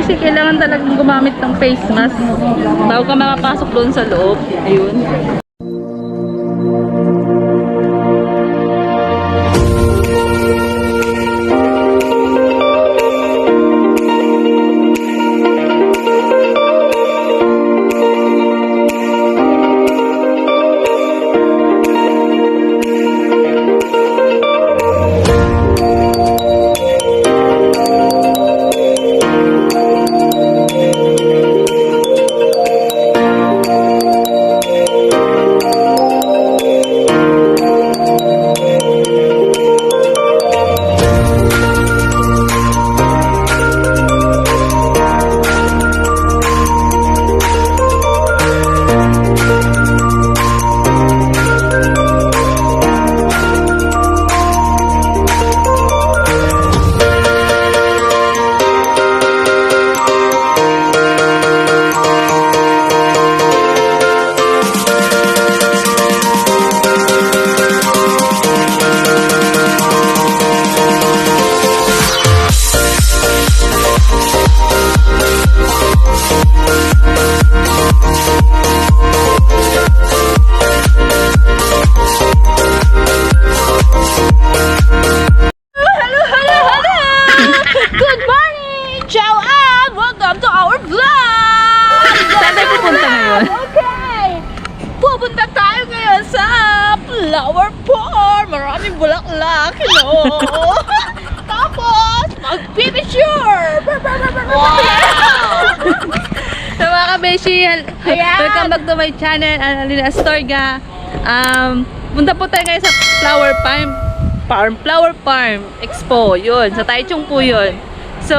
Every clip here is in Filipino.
Kasi kailangan talagang gumamit ng face mask bago ka makapasok doon sa loob. Ayun. Flower farm! Maraming bulaklak, no? Tapos, mag-picture! Wow! So mga kabeshi, welcome back to my channel, Annalina Astorga. Punta po tayo ngayon sa Flower Farm Expo. Yun, sa Taichung po yun. So,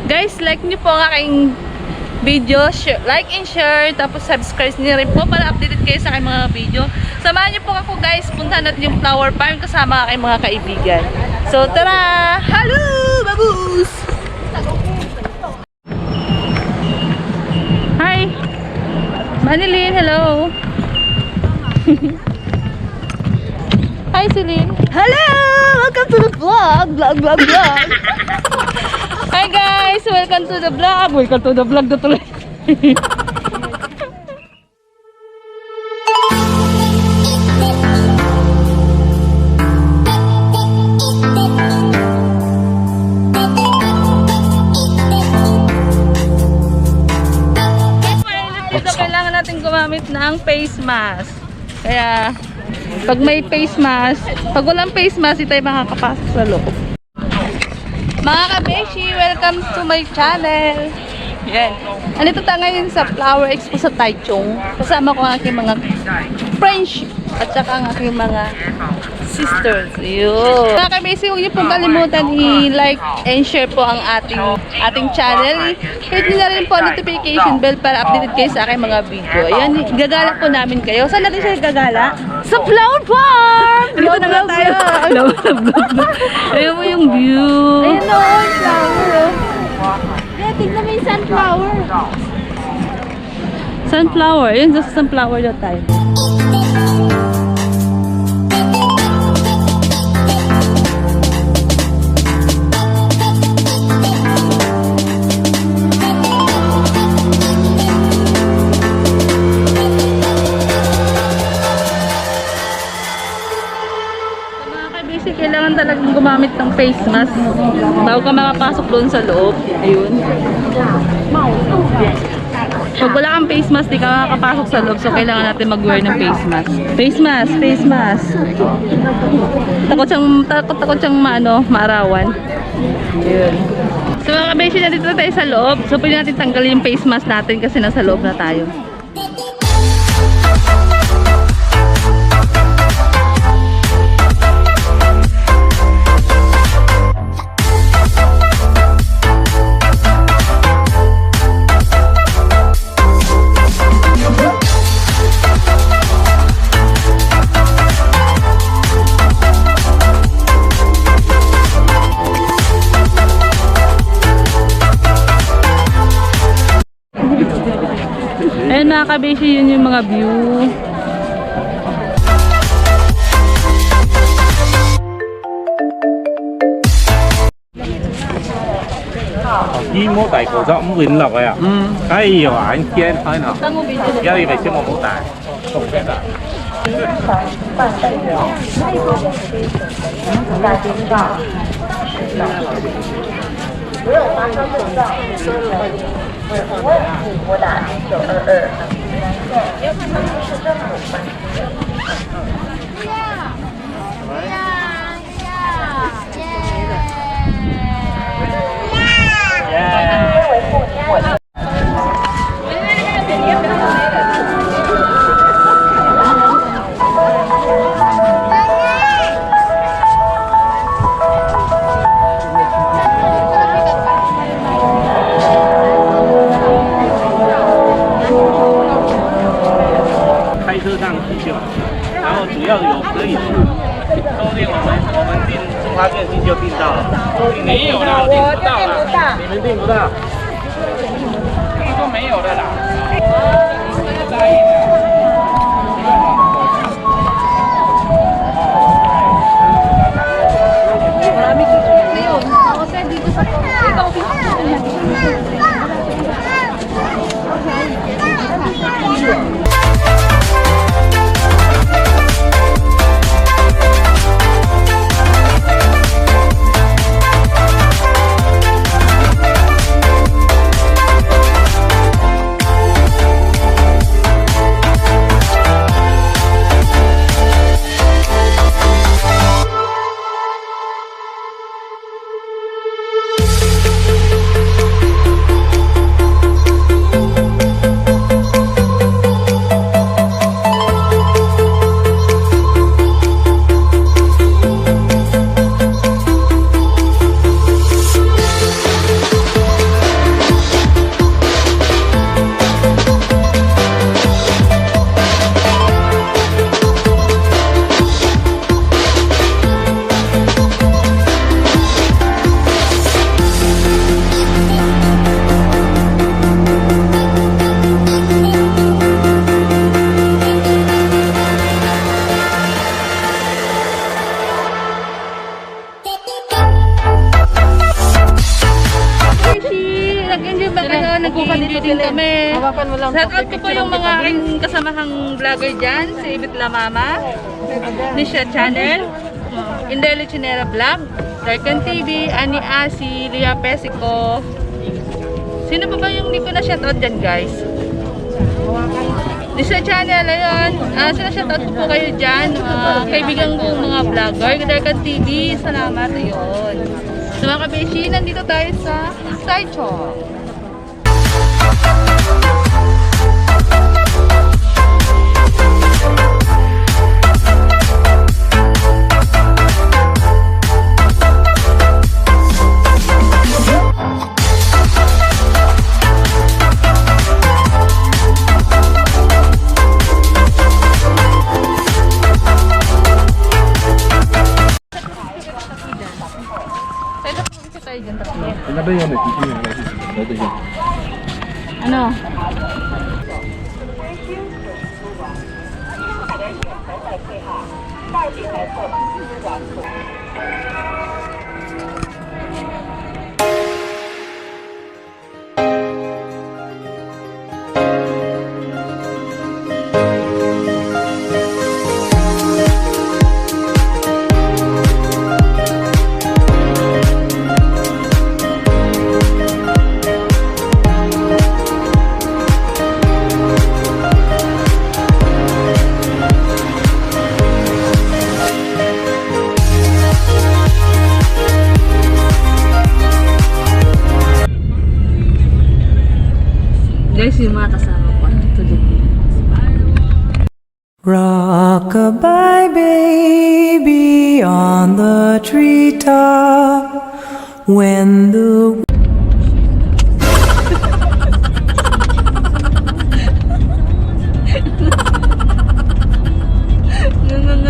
guys, like nyo po ang aking video, like and share, tapos subscribe niyo rin po para updated kayo sa aking mga video. Samahan niyo po ako guys, puntahan natin yung flower farm kasama aking mga kaibigan. So tara! Hello! Babus! Hi! Manilin, hello! Hi Celine! Hello! Welcome to the vlog! Vlog! Hi guys! Welcome to the vlog! Welcome to the vlog na tuloy! So, kailangan natin gumamit ng face mask. Kaya, pag may face mask, pag walang face mask, di tayo makakapasok sa loob. Mga kabeshi, welcome to my channel. Yan. Andito tayo ngayon sa Flower Expo sa Taichung. Kasama ko ang aking mga friendship at saka ang aking mga sisters. Yun. Mga kabeshi, huwag niyo pong kalimutan i-like and share po ang ating channel. Hit niyo na rin po ang notification bell para updated kayo sa aking mga video. Ayan, gagala po namin kayo. Saan natin siya gagala? Sa Flower Farm! Dito na nga tayo. Ayun mo yung view. Ayun o, flower. Tignan mo yung sunflower. Sunflower. Yun, sa sunflower na tayo. Kailangan talagang gumamit ng face mask bago ka makapasok doon sa loob. Ayun. Pag wala kang face mask, di ka makakapasok sa loob. So, kailangan natin mag-wear ng face mask. Face mask, face mask. Takot siyang maarawan. Ayun. So, mga kabeshi, nandito na tayo sa loob. So, pwede natin tanggalin yung face mask natin kasi nasa loob na tayo. Ayun mga kabeshi, yun yung mga view. 起冇戴口罩，唔會落嘅啊。哎呦，很驚，很好。而家你哋先冇戴，同嘅啦。没有发烧症状，请问请拨打1922。市政府。分为父亲或者。开车上去就好，然后只要有可以收店，我们订中华电信就订到了。没有啦，订不到啦，你们订不到，听说没有的啦。Nag-enjoy ba kayo? Nag-enjoy din kami. Shout out ko po yung mga aking kasamahang vlogger dyan. Si Bitla Mama, Nisha Channel, Indeli Chinera Vlog, Darken TV, Ani Asi, Lia Pesico. Sino pa ba yung hindi ko na shout out dyan, guys? Nisha Channel, ayun. Shout out ko po kayo dyan. Kaibigan ko mga vlogger. Darken TV, salamat. Ayun. So mga kabeshi, nandito tayo sa Sideshop. Ano? Guys, yung mga kasama ko. Rock-a-bye baby on the treetop when the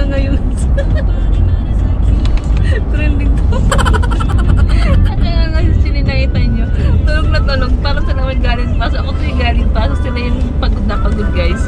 Ngayon. Trending to. Kaya nga sininakita nyo. Tulog na tulog. Parang sila may galing paso. Ako tu'y galing paso. Sila yung pagod na pagod, guys.